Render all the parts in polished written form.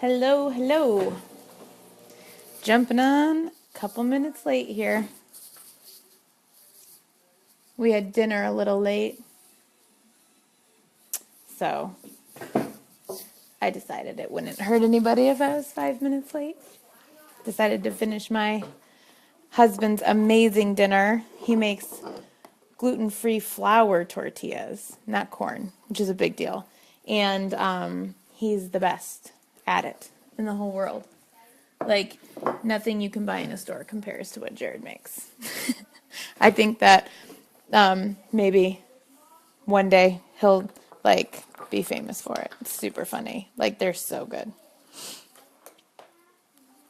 Hello, hello. Jumping on a couple minutes late here. We had dinner a little late, so I decided it wouldn't hurt anybody if I was 5 minutes late. Decided to finish my husband's amazing dinner. He makes gluten-free flour tortillas, not corn, which is a big deal. And he's the best at it in the whole world. Like, nothing you can buy in a store compares to what Jared makes. I think that maybe one day he'll, be famous for it. It's super funny. Like, they're so good.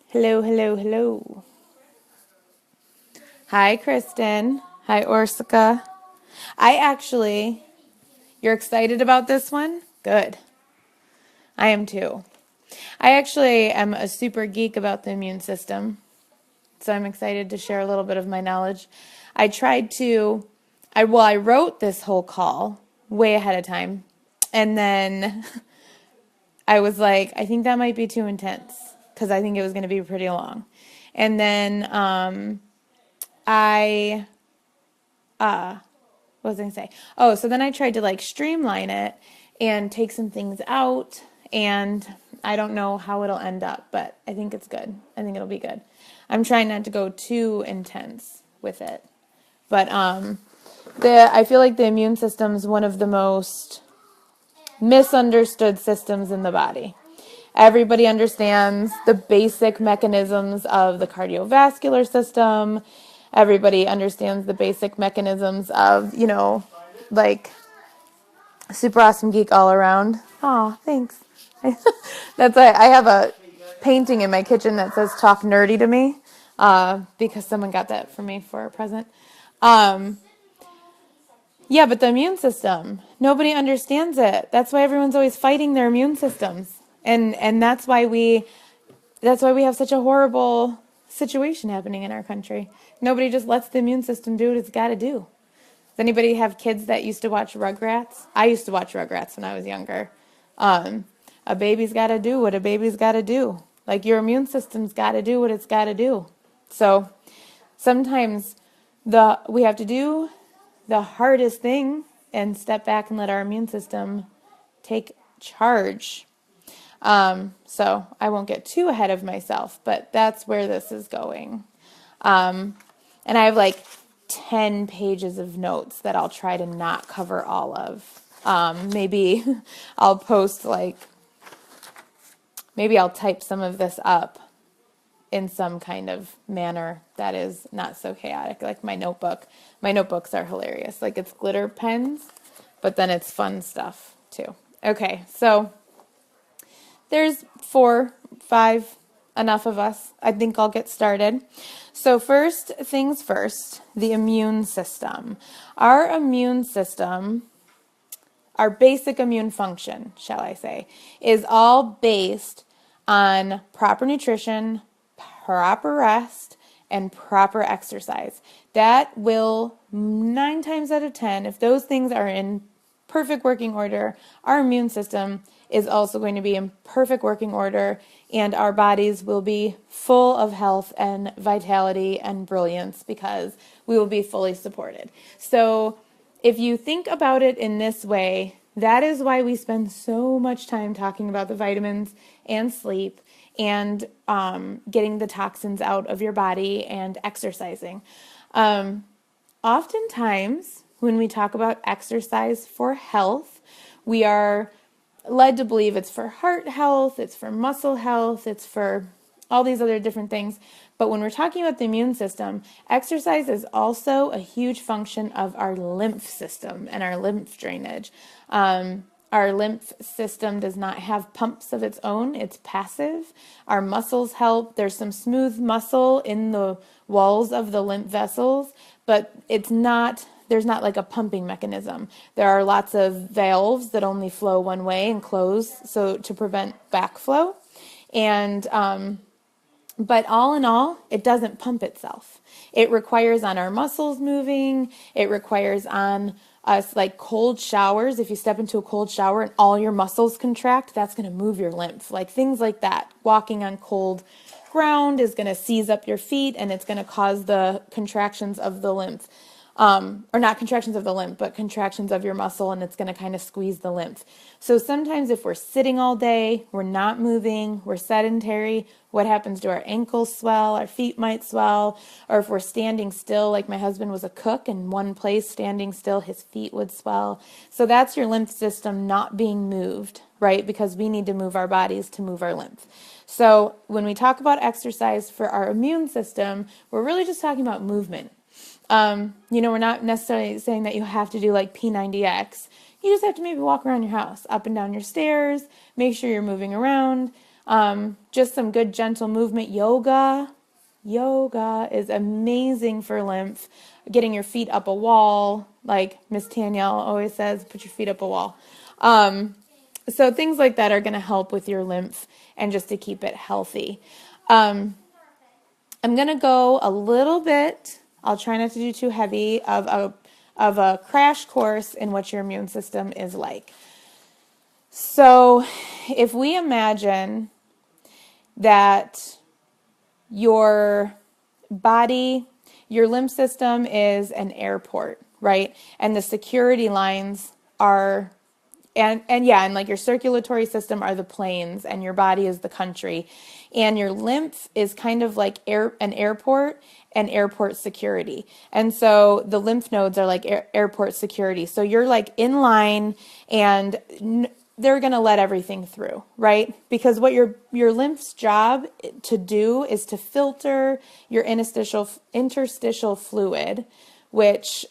Hello, hello, hello. Hi, Kristen. Hi, Orsica. You're excited about this one? Good. I am too. I actually am a super geek about the immune system, so I'm excited to share a little bit of my knowledge. I wrote this whole call way ahead of time, and then I was like, I think that might be too intense, because I think it was going to be pretty long. And then what was I going to say? Oh, so then I tried to streamline it and take some things out, and I don't know how it'll end up, but I think it's good. I think it'll be good. I'm trying not to go too intense with it. But I feel like the immune system is one of the most misunderstood systems in the body. Everybody understands the basic mechanisms of the cardiovascular system. Everybody understands the basic mechanisms of, super awesome geek all around. Oh, thanks. That's why I have a painting in my kitchen that says "Talk nerdy to me," because someone got that for me for a present. Yeah, but the immune system, nobody understands it. That's why everyone's always fighting their immune systems, and that's why we have such a horrible situation happening in our country. Nobody just lets the immune system do what it's got to do. Does anybody have kids that used to watch Rugrats? I used to watch Rugrats when I was younger. A baby's got to do what a baby's got to do. Like, your immune system's got to do what it's got to do. So sometimes we have to do the hardest thing and step back and let our immune system take charge. So I won't get too ahead of myself, but that's where this is going. And I have 10 pages of notes that I'll try to not cover all of. Maybe I'll post maybe I'll type some of this up in some kind of manner that is not so chaotic, like my notebook. My notebooks are hilarious. It's glitter pens, but then it's fun stuff too. Okay, so there's 4, 5, enough of us. I think I'll get started. So first things first, the immune system. Our immune system, our basic immune function, shall I say, is all based on proper nutrition, proper rest, and proper exercise. That will, 9 times out of 10, if those things are in perfect working order, our immune system is also going to be in perfect working order, and our bodies will be full of health and vitality and brilliance because we will be fully supported. So if you think about it in this way, that is why we spend so much time talking about the vitamins and sleep and getting the toxins out of your body and exercising. Oftentimes, when we talk about exercise for health, we are led to believe it's for heart health, it's for muscle health, it's for all these other different things. But when we're talking about the immune system, exercise is also a huge function of our lymph system and our lymph drainage. Our lymph system does not have pumps of its own. It's passive. Our muscles help. There's some smooth muscle in the walls of the lymph vessels, but there's not a pumping mechanism. There are lots of valves that only flow one way and close, so to prevent backflow. And but all in all, it doesn't pump itself. It requires on our muscles moving. It requires on like cold showers. If you step into a cold shower and all your muscles contract, that's going to move your lymph. Like things like that. Walking on cold ground is going to seize up your feet, and it's going to cause the contractions of the lymph. Or not contractions of the lymph, but contractions of your muscle, and it's going to kind of squeeze the lymph. So sometimes if we're sitting all day, we're not moving, we're sedentary, what happens to our ankles swell, our feet might swell, or if we're standing still, like my husband was a cook in one place, standing still, his feet would swell. So that's your lymph system not being moved, right? Because we need to move our bodies to move our lymph. So when we talk about exercise for our immune system, we're really just talking about movement. We're not necessarily saying that you have to do like P90X. You just have to maybe walk around your house, up and down your stairs, make sure you're moving around. Just some good gentle movement. Yoga is amazing for lymph. Getting your feet up a wall, like Miss Danielle always says, put your feet up a wall. So things like that are going to help with your lymph and just to keep it healthy. I'm going to go a little bit, I'll try not to do too heavy, of a crash course in what your immune system is like. So if we imagine that your body, your lymph system is an airport, right? And the security lines are, and like your circulatory system are the planes, and your body is the country. And your lymph is kind of like an airport and airport security. And so the lymph nodes are like airport security. So you're like in line, and they're going to let everything through, right? Because what your lymph's job to do is to filter your interstitial fluid, which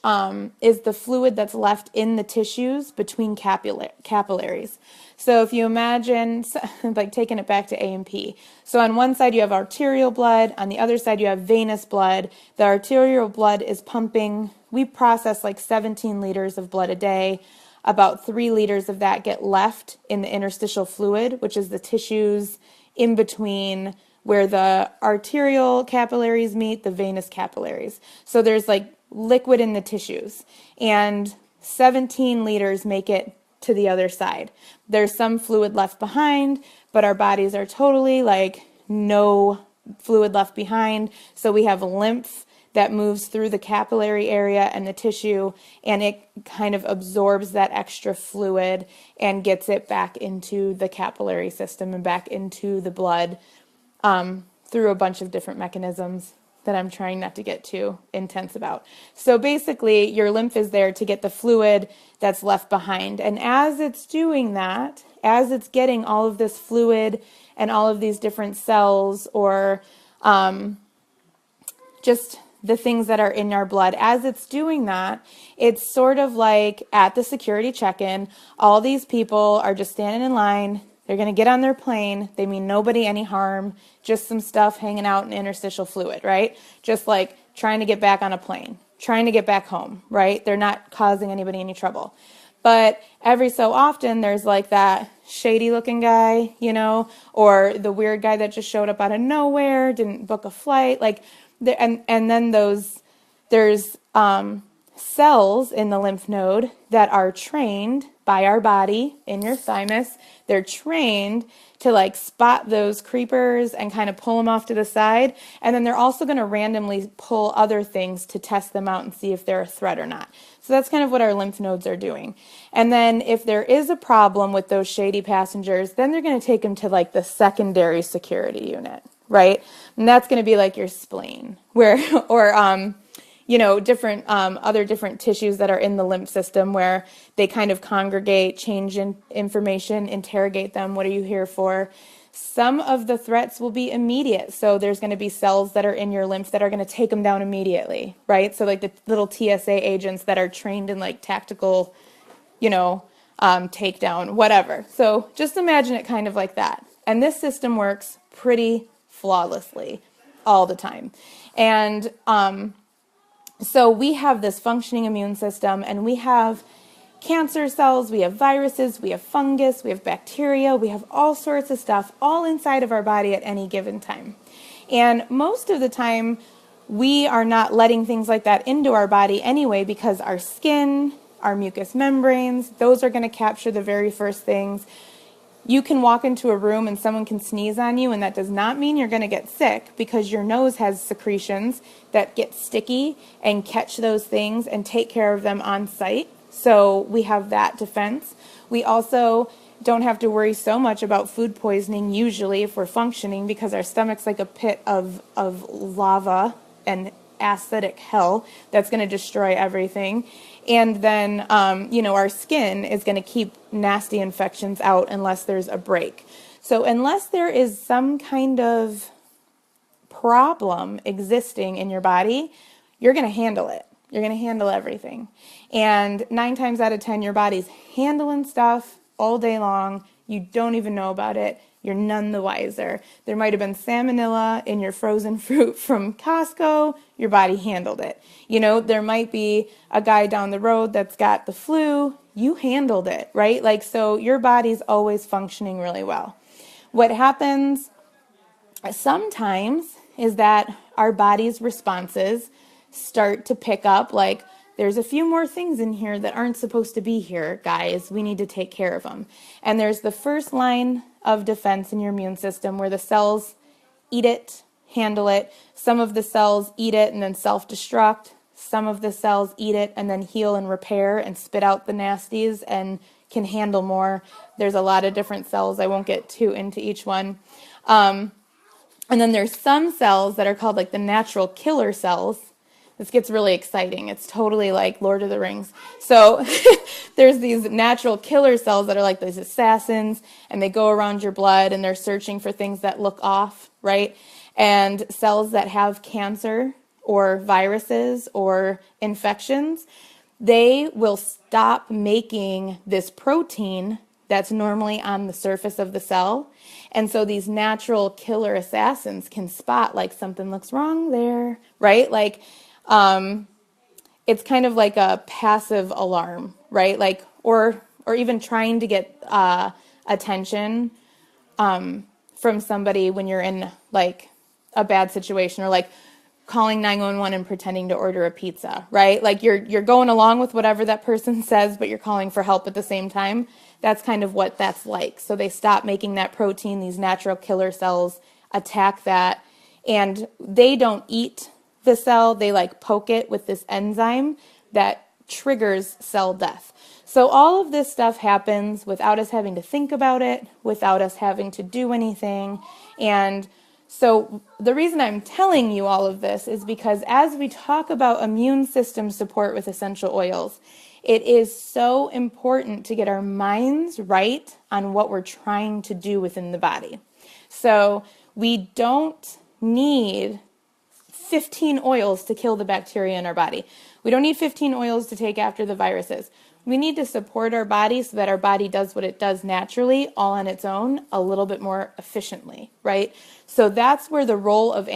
is the fluid that's left in the tissues between capillaries. So if you imagine, like taking it back to A&P. So on one side you have arterial blood, on the other side you have venous blood. The arterial blood is pumping, we process like 17 liters of blood a day. About 3 liters of that get left in the interstitial fluid, which is the tissues in between where the arterial capillaries meet the venous capillaries. So there's like liquid in the tissues, and 17 liters make it to the other side. There's some fluid left behind, but our bodies are totally like no fluid left behind. So we have lymph that moves through the capillary area and the tissue, and it kind of absorbs that extra fluid and gets it back into the capillary system and back into the blood through a bunch of different mechanisms that I'm trying not to get too intense about. So basically, your lymph is there to get the fluid that's left behind. And as it's doing that, as it's getting all of this fluid and all of these different cells, or just the things that are in our blood, as it's doing that, it's sort of like at the security check-in, all these people are just standing in line. They're going to get on their plane. They mean nobody any harm, just some stuff hanging out in interstitial fluid, right? Just like trying to get back on a plane, trying to get back home, right? They're not causing anybody any trouble. But every so often, there's like that shady looking guy, or the weird guy that just showed up out of nowhere, didn't book a flight, and then there's cells in the lymph node that are trained by our body in your thymus. They're trained to like spot those creepers and kind of pull them off to the side. And then they're also going to randomly pull other things to test them out and see if they're a threat or not. So that's kind of what our lymph nodes are doing. And then if there is a problem with those shady passengers, then they're going to take them to like the secondary security unit, right? And that's going to be like your spleen, different other different tissues that are in the lymph system, where they kind of congregate, change in information, interrogate them. What are you here for? Some of the threats will be immediate. So there's going to be cells that are in your lymph that are going to take them down immediately, right? So like the little TSA agents that are trained in like tactical, takedown, whatever. So just imagine it kind of like that. And this system works pretty flawlessly all the time. And so we have this functioning immune system, and we have cancer cells, we have viruses, we have fungus, we have bacteria, we have all sorts of stuff all inside of our body at any given time. And most of the time, we are not letting things like that into our body anyway, because our skin our mucous membranes. Those are going to capture the very first things. You can walk into a room and someone can sneeze on you, and that does not mean you're going to get sick, because your nose has secretions that get sticky and catch those things and take care of them on site. So we have that defense. We also don't have to worry so much about food poisoning usually if we're functioning, because our stomach's like a pit of lava and acidic hell that's going to destroy everything. And then, our skin is going to keep nasty infections out unless there's a break. So unless there is some kind of problem existing in your body, you're going to handle it. You're going to handle everything. And 9 times out of 10, your body's handling stuff all day long. You don't even know about it. You're none the wiser. There might have been salmonella in your frozen fruit from Costco. Your body handled it. There might be a guy down the road that's got the flu. You handled it, right? So your body's always functioning really well. What happens sometimes is that our body's responses start to pick up, there's a few more things in here that aren't supposed to be here, guys. We need to take care of them. And there's the first line of defense in your immune system where the cells eat it, handle it. Some of the cells eat it and then self-destruct. Some of the cells eat it and then heal and repair and spit out the nasties and can handle more. There's a lot of different cells. I won't get too into each one. And then there's some cells that are called the natural killer cells. This gets really exciting. It's totally like Lord of the Rings. So there's these natural killer cells that are like these assassins, and they go around your blood and they're searching for things that look off, right? And cells that have cancer or viruses or infections, they will stop making this protein that's normally on the surface of the cell. And so these natural killer assassins can spot something looks wrong there, right? It's kind of like a passive alarm, right? Or even trying to get attention from somebody when you're in a bad situation, or calling 911 and pretending to order a pizza, right? You're going along with whatever that person says, but you're calling for help at the same time. That's kind of what that's like. So they stop making that protein. These natural killer cells attack that, and they don't eat the cell. They poke it with this enzyme that triggers cell death. So all of this stuff happens without us having to think about it, without us having to do anything. And so the reason I'm telling you all of this is because as we talk about immune system support with essential oils, it is so important to get our minds right on what we're trying to do within the body. So we don't need 15 oils to kill the bacteria in our body. We don't need 15 oils to take after the viruses. We need to support our body so that our body does what it does naturally, all on its own, a little bit more efficiently, right? So that's where the role of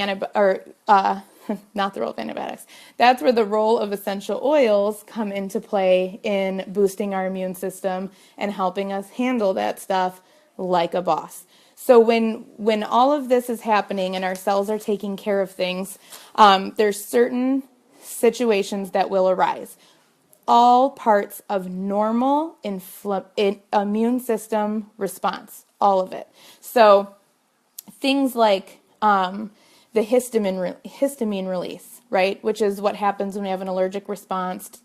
not the role of antibiotics. That's where the role of essential oils come into play in boosting our immune system and helping us handle that stuff like a boss. So when all of this is happening and our cells are taking care of things, there's certain situations that will arise. All parts of normal immune system response, all of it. So things like the histamine release, right, which is what happens when we have an allergic response,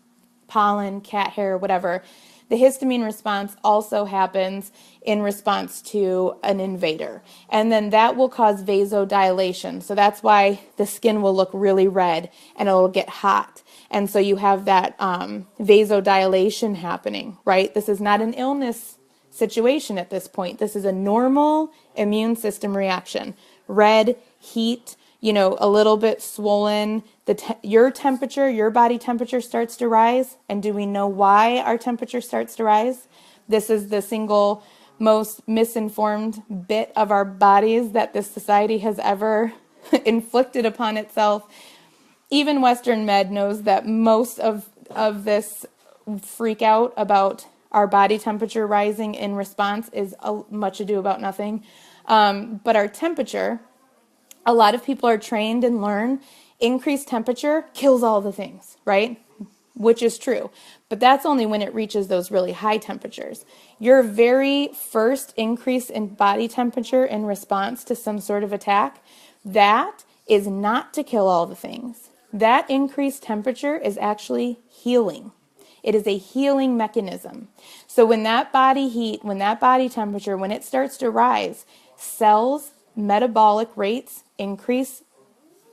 pollen, cat hair, whatever. The histamine response also happens in response to an invader. And then that will cause vasodilation. So that's why the skin will look really red and it'll get hot. And so you have that vasodilation happening, right? This is not an illness situation at this point. This is a normal immune system reaction. Red, heat, a little bit swollen. Your temperature, your body temperature starts to rise. And do we know why our temperature starts to rise? This is the single most misinformed bit of our bodies that this society has ever inflicted upon itself. Even Western med knows that most of this freak out about our body temperature rising in response is much ado about nothing. But our temperature, a lot of people are trained and learn increased temperature kills all the things, right? which is true. But that's only when it reaches those really high temperatures. Your very first increase in body temperature in response to some sort of attack, that is not to kill all the things. That increased temperature is actually healing. It is a healing mechanism. So when that body heat, when that body temperature, when it starts to rise, cells' metabolic rates increase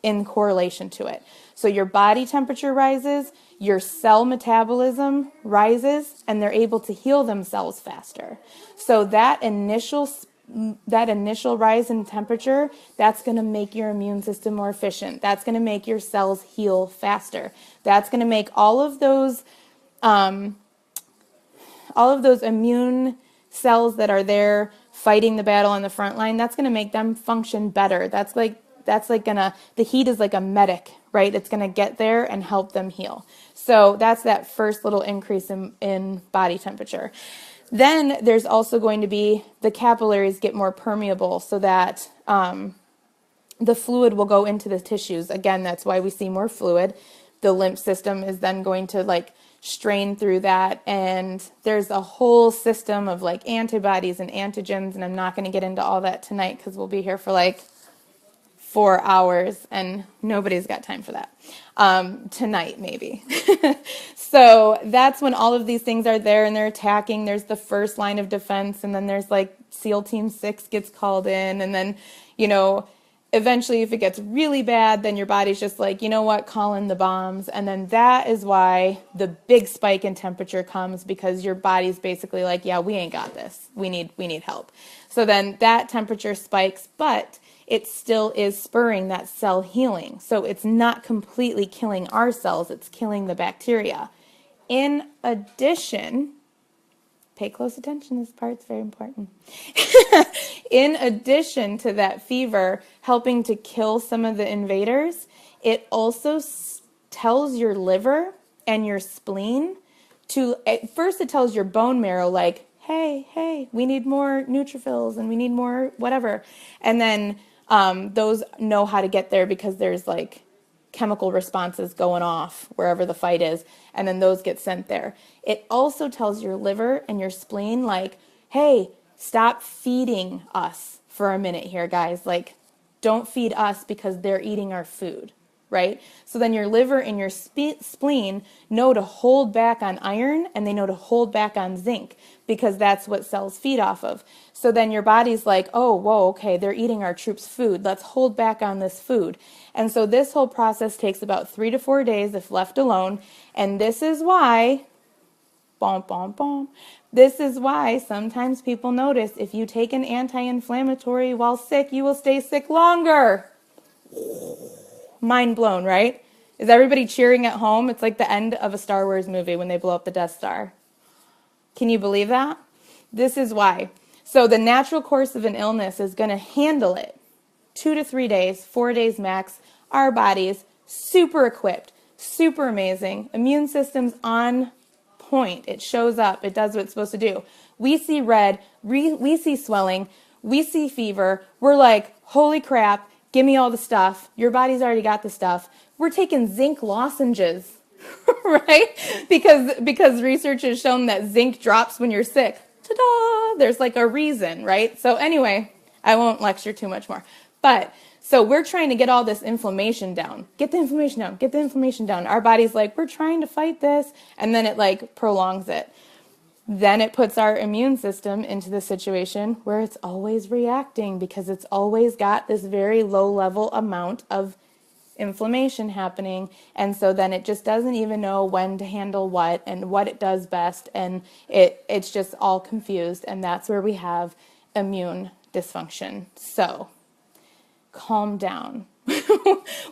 in correlation to it. So your body temperature rises, your cell metabolism rises, and they're able to heal themselves faster. So that initial rise in temperature, that's going to make your immune system more efficient. That's going to make your cells heal faster. That's going to make all of those immune cells that are there fighting the battle on the front line, that's going to make them function better. That's the heat is like a medic, right? It's going to get there and help them heal. So that's that first little increase in body temperature. Then there's also going to be the capillaries get more permeable so that the fluid will go into the tissues. Again, that's why we see more fluid. The lymph system is then going to strain through that, and there's a whole system of antibodies and antigens, and I'm not going to get into all that tonight because we'll be here for 4 hours, and nobody's got time for that. Tonight, maybe. So that's when all of these things are there and they're attacking. There's the first line of defense, and then there's SEAL Team 6 gets called in, and then, eventually if it gets really bad, then your body's just you know what, call in the bombs. And then that is why the big spike in temperature comes, because your body's basically yeah, we ain't got this. We need help. So then that temperature spikes, but it still is spurring that cell healing. So it's not completely killing our cells, it's killing the bacteria. In addition, pay close attention, this part's very important. In addition to that fever helping to kill some of the invaders, it also tells your liver and your spleen at first it tells your bone marrow hey, we need more neutrophils and we need more whatever. And then those know how to get there because there's chemical responses going off wherever the fight is, and then those get sent there. It also tells your liver and your spleen hey, stop feeding us for a minute here, guys. Don't feed us because they're eating our food, right? So then your liver and your spleen know to hold back on iron, and they know to hold back on zinc, because that's what cells feed off of. So then your body's oh, whoa, okay, they're eating our troops' food. Let's hold back on this food. And so this whole process takes about 3 to 4 days if left alone. And this is why, this is why sometimes people notice if you take an anti-inflammatory while sick, you will stay sick longer. Mind blown, right? Is everybody cheering at home? It's like the end of a Star Wars movie when they blow up the Death Star. Can you believe that? This is why. So the natural course of an illness is going to handle it 2 to 3 days, 4 days max. Our bodies, super equipped, super amazing. Immune system's on point. It shows up. It does what it's supposed to do. We see red. We see swelling. We see fever. We're holy crap, give me all the stuff. Your body's already got the stuff. We're taking zinc lozenges. Right? Because research has shown that zinc drops when you're sick. Ta-da! There's a reason, right? So anyway, I won't lecture too much more. But so we're trying to get all this inflammation down. Get the inflammation down. Get the inflammation down. Our body's we're trying to fight this, and then it prolongs it. Then it puts our immune system into the situation where it's always reacting, because it's always got this very low level amount of inflammation happening, and so then it just doesn't even know when to handle what and what it does best, and it's just all confused, and that's where we have immune dysfunction. So calm down.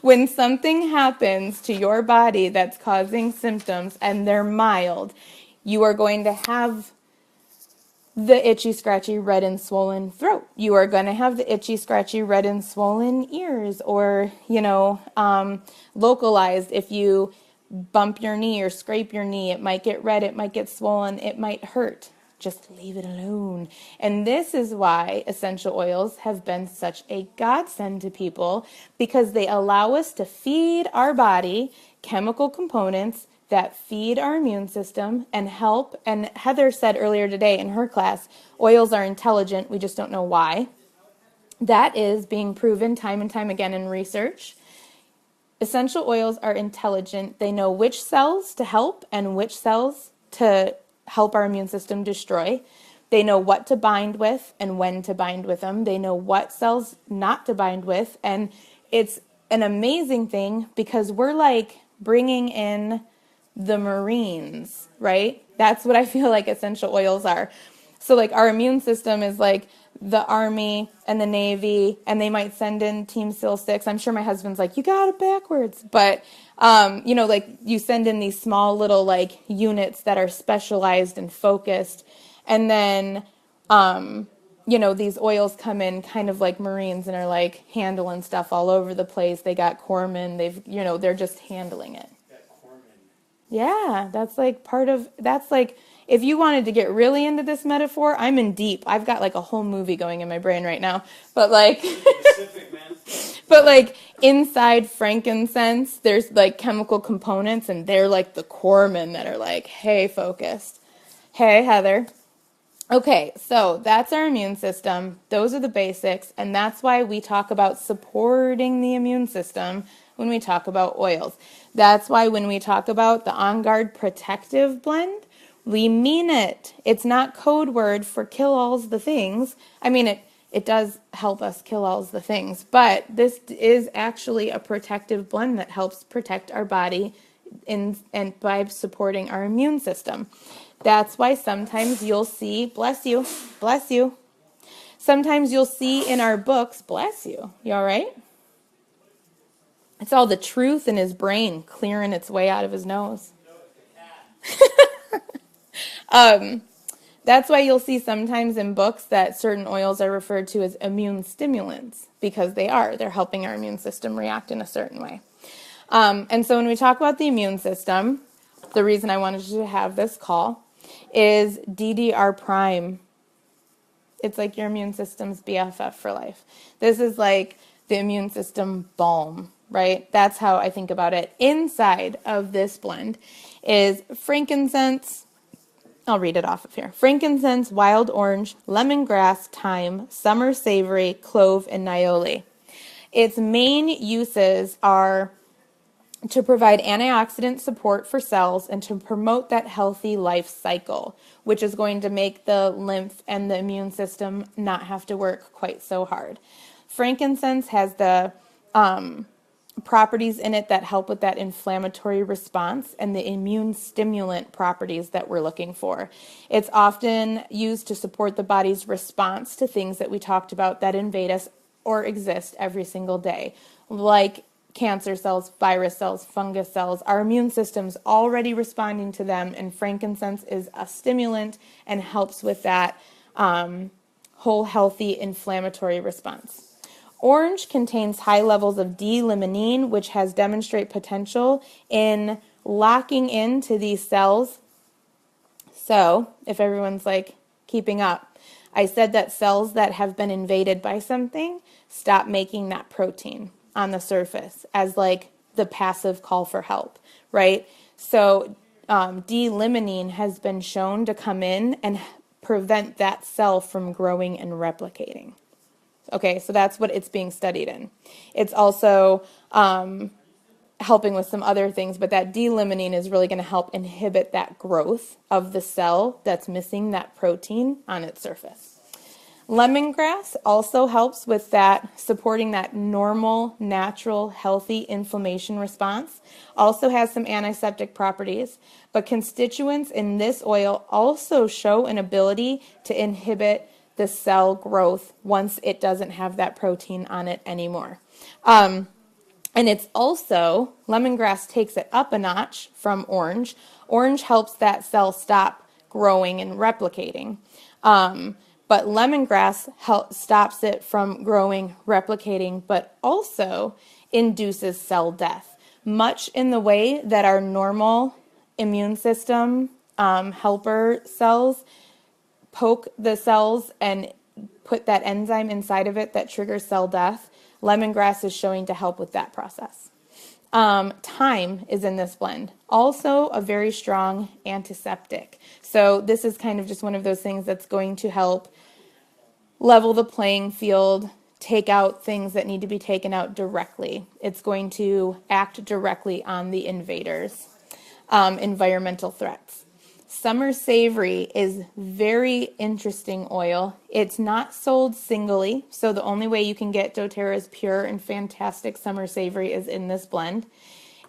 When something happens to your body that's causing symptoms and they're mild, you are going to have the itchy, scratchy, red and swollen throat. You are going to have the itchy, scratchy, red and swollen ears, or, localized. If you bump your knee or scrape your knee, it might get red, it might get swollen, it might hurt. Just leave it alone. And this is why essential oils have been such a godsend to people, because they allow us to feed our body chemical components that feed our immune system and help. And Heather said earlier today in her class, oils are intelligent, we just don't know why. That is being proven time and time again in research. Essential oils are intelligent. They know which cells to help and which cells to help our immune system destroy. They know what to bind with and when to bind with them. They know what cells not to bind with. And it's an amazing thing because we're like bringing in the Marines, right? That's what I feel like essential oils are. So like our immune system is like the Army and the Navy, and they might send in Team SEAL 6. I'm sure my husband's like, you got it backwards. But, like you send in these small little like units that are specialized and focused. And then, these oils come in kind of like Marines and are like handling stuff all over the place. They got corpsmen. They're just handling it. Yeah, that's like if you wanted to get really into this metaphor, I'm in deep. I've got like a whole movie going in my brain right now. But like, inside frankincense, there's like chemical components, and they're like the corpsmen that are like, hey, focused. Hey, Heather. Okay, so that's our immune system. Those are the basics, and that's why we talk about supporting the immune system when we talk about oils. That's why when we talk about the On Guard Protective Blend, we mean it. It's not code word for kill alls the things. I mean, it does help us kill alls the things, but this is actually a protective blend that helps protect our body and by supporting our immune system. That's why sometimes you'll see, bless you, sometimes you'll see in our books, bless you all right? It's all the truth in his brain clearing its way out of his nose. That's why you'll see sometimes in books that certain oils are referred to as immune stimulants, because they're helping our immune system react in a certain way. And so when we talk about the immune system, the reason I wanted to have this call is DDR Prime. It's like your immune system's BFF for life. This is like the immune system balm, right? That's how I think about it. Inside of this blend is frankincense. I'll read it off of here. Frankincense, wild orange, lemongrass, thyme, summer savory, clove, and niaouli. Its main uses are to provide antioxidant support for cells and to promote that healthy life cycle, which is going to make the lymph and the immune system not have to work quite so hard. Frankincense has the properties in it that help with that inflammatory response and the immune stimulant properties that we're looking for. It's often used to support the body's response to things that we talked about that invade us or exist every single day, like cancer cells, virus cells, fungus cells. Our immune system's already responding to them, and frankincense is a stimulant and helps with that whole healthy inflammatory response. Orange contains high levels of D-limonene, which has demonstrate potential in locking into these cells. So, if everyone's like keeping up, I said that cells that have been invaded by something stop making that protein on the surface as like the passive call for help, right? So D-limonene has been shown to come in and prevent that cell from growing and replicating. Okay, so that's what it's being studied in. It's also helping with some other things, but that D-limonene is really going to help inhibit that growth of the cell that's missing that protein on its surface. Lemongrass also helps with that, supporting that normal, natural, healthy inflammation response. Also has some antiseptic properties, but constituents in this oil also show an ability to inhibit the cell growth once it doesn't have that protein on it anymore. And it's also, lemongrass takes it up a notch from orange. Orange helps that cell stop growing and replicating. But lemongrass stops it from growing, replicating, but also induces cell death, much in the way that our normal immune system helper cells poke the cells and put that enzyme inside of it that triggers cell death. Lemongrass is showing to help with that process. Thyme is in this blend. Also a very strong antiseptic. So this is kind of just one of those things that's going to help level the playing field, take out things that need to be taken out directly. It's going to act directly on the invaders, environmental threats. Summer Savory is very interesting oil. It's not sold singly, so the only way you can get doTerra's pure and fantastic Summer Savory is in this blend.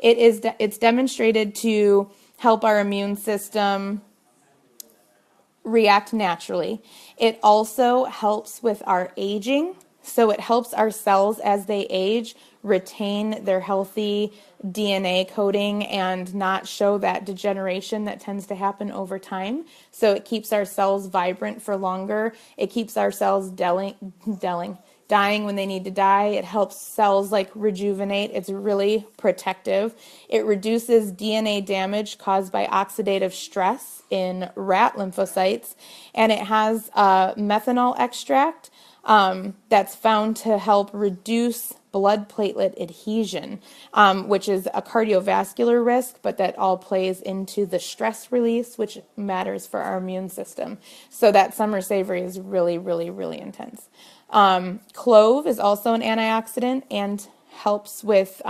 It's demonstrated to help our immune system react naturally. It also helps with our aging. So it helps our cells as they age retain their healthy DNA coding and not show that degeneration that tends to happen over time. So it keeps our cells vibrant for longer. It keeps our cells dying when they need to die. It helps cells like rejuvenate. It's really protective. It reduces DNA damage caused by oxidative stress in rat lymphocytes. And it has a methanol extract that's found to help reduce blood platelet adhesion, which is a cardiovascular risk, but that all plays into the stress release, which matters for our immune system. So that Summer Savory is really, really, really intense. Clove is also an antioxidant and helps with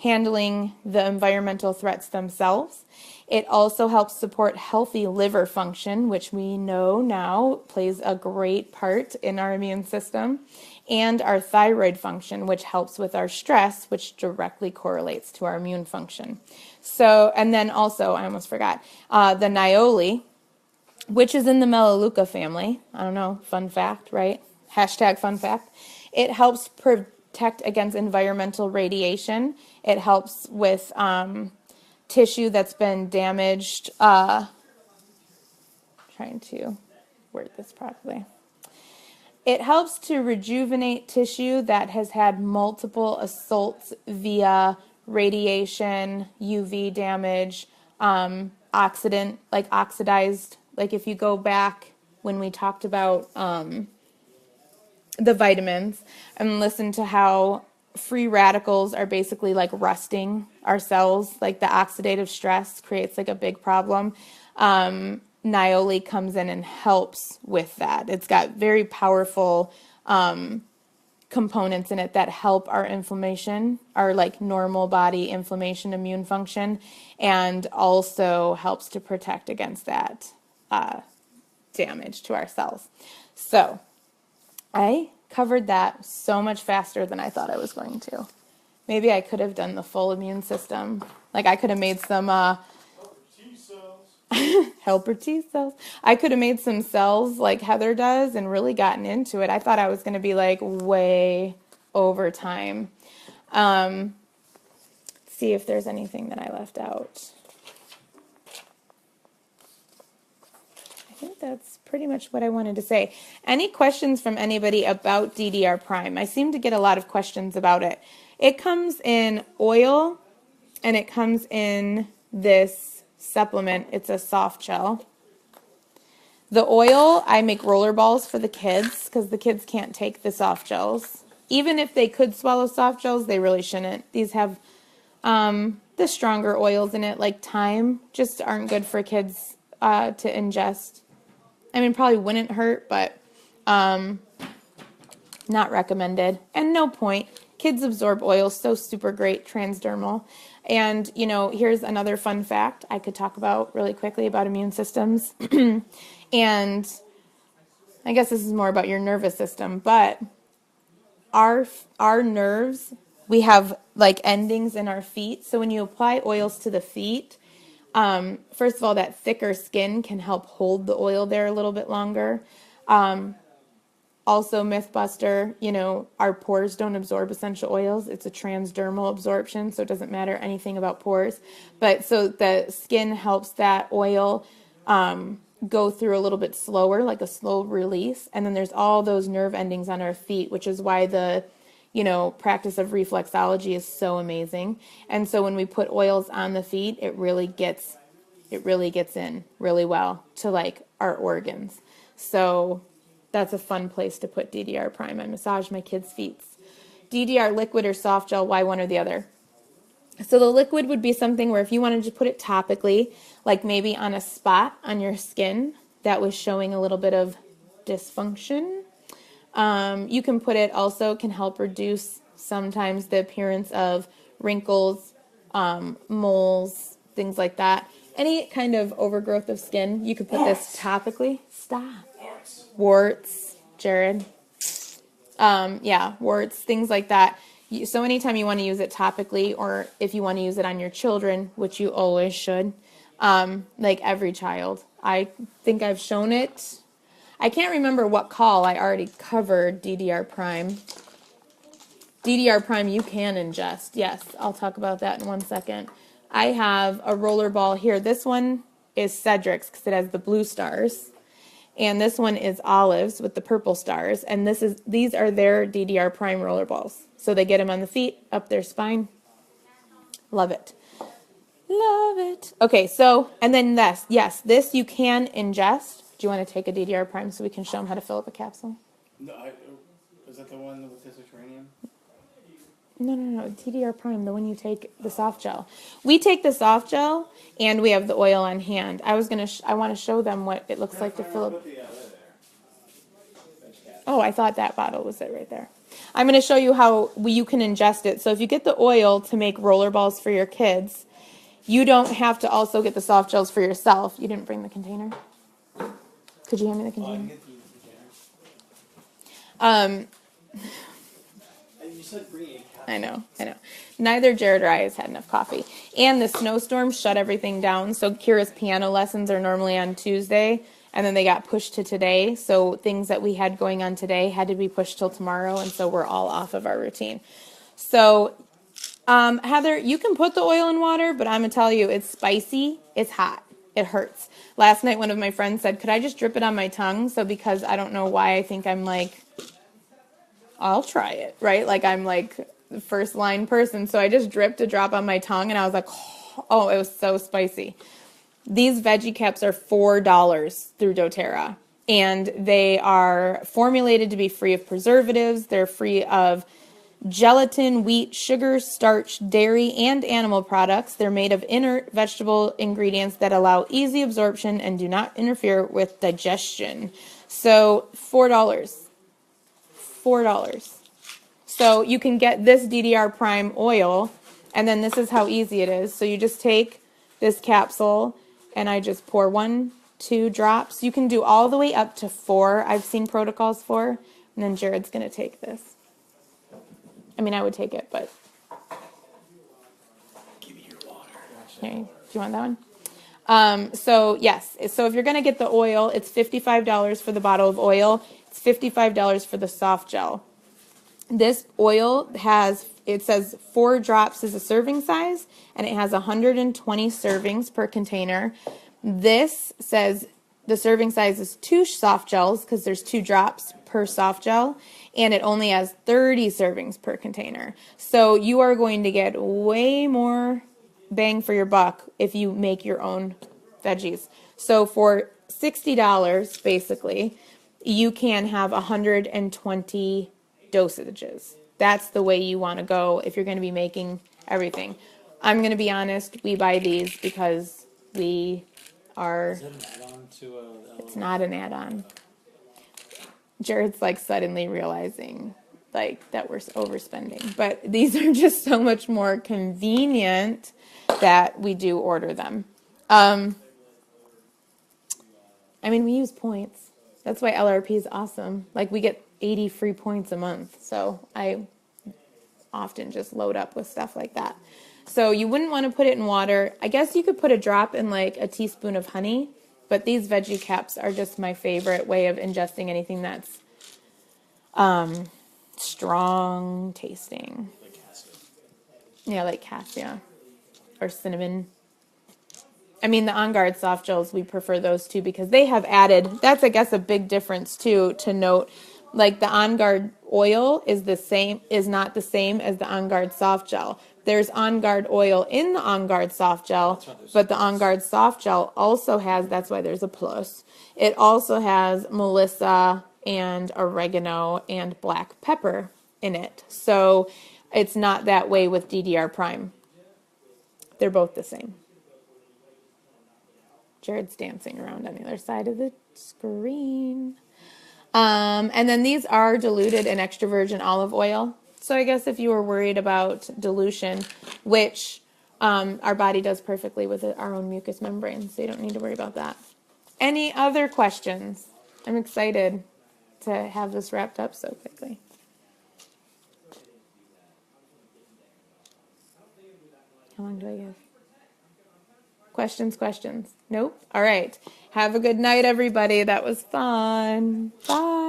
handling the environmental threats themselves. It also helps support healthy liver function, which we know now plays a great part in our immune system, and our thyroid function, which helps with our stress, which directly correlates to our immune function. So, and then also, I almost forgot, the Nioli, which is in the Melaleuca family. I don't know, fun fact, right? Hashtag fun fact. It helps protect against environmental radiation. It helps with tissue that's been damaged. Trying to word this properly. It helps to rejuvenate tissue that has had multiple assaults via radiation, UV damage, oxidized. Like if you go back when we talked about the vitamins and listen to how free radicals are basically like rusting our cells, like the oxidative stress creates like a big problem. Nioli comes in and helps with that. It's got very powerful components in it that help our inflammation, our like normal body inflammation immune function, and also helps to protect against that damage to our cells. So I covered that so much faster than I thought I was going to. Maybe I could have done the full immune system. Like I could have made some helper T cells. I could have made some cells like Heather does and really gotten into it. I thought I was going to be like way over time. See if there's anything that I left out. I think that's pretty much what I wanted to say. Any questions from anybody about DDR Prime? I seem to get a lot of questions about it. It comes in oil and it comes in this supplement. It's a soft gel. The oil, I make roller balls for the kids because the kids can't take the soft gels. Even if they could swallow soft gels, they really shouldn't. These have the stronger oils in it, like thyme, just aren't good for kids to ingest. I mean, probably wouldn't hurt, but not recommended. And no point. Kids absorb oil so super great, transdermal. And, you know, here's another fun fact I could talk about really quickly about immune systems. And I guess this is more about your nervous system, but our nerves, we have like endings in our feet. So when you apply oils to the feet, first of all, that thicker skin can help hold the oil there a little bit longer. Also, Mythbuster, you know, our pores don't absorb essential oils. It's a transdermal absorption, so it doesn't matter anything about pores. But so the skin helps that oil go through a little bit slower, like a slow release. And then there's all those nerve endings on our feet, which is why the, you know, practice of reflexology is so amazing. And so when we put oils on the feet, it really gets in really well to like our organs. So that's a fun place to put DDR Prime. I massage my kids' feet DDR liquid or soft gel, why one or the other? So the liquid would be something where if you wanted to put it topically, like maybe on a spot on your skin that was showing a little bit of dysfunction, you can put it also, can help reduce sometimes the appearance of wrinkles, moles, things like that. Any kind of overgrowth of skin, you could put this topically. Stop. Warts, Jared. Yeah, warts, things like that. So anytime you want to use it topically, or if you want to use it on your children, which you always should, like every child. I think I've shown it. I can't remember what call I already covered DDR Prime. DDR Prime you can ingest. Yes, I'll talk about that in 1 second. I have a roller ball here. This one is Cedric's because it has the blue stars. And this one is Olive's with the purple stars. And these are their DDR Prime roller balls. So they get them on the feet, up their spine. Love it. Love it. Okay, so, and then this. Yes, this you can ingest. Do you want to take a DDR Prime so we can show them how to fill up a capsule? No, is that the one with the uranium? No. DDR Prime, the one you take, the soft gel. We take the soft gel, and we have the oil on hand. I want to show them what it looks like to fill up. Oh, I thought that bottle was it right there. I'm going to show you how you can ingest it. So if you get the oil to make roller balls for your kids, you don't have to also get the soft gels for yourself. You didn't bring the container? Could you hand me the container? You said bring a capsule. I know. Neither Jared or I has had enough coffee. And the snowstorm shut everything down. So Kira's piano lessons are normally on Tuesday, and then they got pushed to today. So things that we had going on today had to be pushed till tomorrow, and so we're all off of our routine. So, Heather, you can put the oil in water, but I'm going to tell you, it's spicy, it's hot, it hurts. Last night, one of my friends said, could I just drip it on my tongue? So because I don't know why I think I'm like, I'll try it, right? Like I'm like the first line person. So I just dripped a drop on my tongue and I was like, oh, it was so spicy. These veggie caps are $4 through doTerra. And they are formulated to be free of preservatives. They're free of gelatin, wheat, sugar, starch, dairy, and animal products. They're made of inert vegetable ingredients that allow easy absorption and do not interfere with digestion. So $4. So you can get this DDR Prime oil, and then this is how easy it is. So you just take this capsule, and I just pour 1, 2 drops. You can do all the way up to 4. I've seen protocols for, and then Jared's going to take this. I mean, I would take it, but... Give me your water. Here, do you want that one? So, yes. So if you're going to get the oil, it's $55 for the bottle of oil. It's $55 for the soft gel. This oil it says 4 drops is a serving size, and it has 120 servings per container. This says the serving size is 2 soft gels because there's 2 drops per soft gel, and it only has 30 servings per container. So you are going to get way more bang for your buck if you make your own veggies. So for $60, basically, you can have 120 dosages. That's the way you want to go if you're going to be making everything. I'm going to be honest, we buy these because we are... Is that an add-on to a... It's not an add-on. Jared's like suddenly realizing like that we're overspending. But these are just so much more convenient that we do order them. I mean, we use points. That's why LRP is awesome. Like we get 80 free points a month. So I often just load up with stuff like that. So you wouldn't want to put it in water. I guess you could put a drop in like a teaspoon of honey, but these veggie caps are just my favorite way of ingesting anything that's strong tasting. Like cassia. Yeah, like cassia or cinnamon. I mean, the On Guard soft gels, we prefer those too because they have added, that's I guess a big difference too to note. Like the On Guard oil is not the same as the On Guard soft gel. There's On Guard oil in the On Guard soft gel, but the On Guard soft gel also has, that's why there's a plus. It also has Melissa and oregano and black pepper in it. So it's not that way with DDR Prime. They're both the same. Jared's dancing around on the other side of the screen. And then these are diluted in extra virgin olive oil. So I guess if you were worried about dilution, which our body does perfectly with our own mucous membrane, so you don't need to worry about that. Any other questions? I'm excited to have this wrapped up so quickly. How long do I give? Questions? Nope. All right. Have a good night, everybody. That was fun. Bye.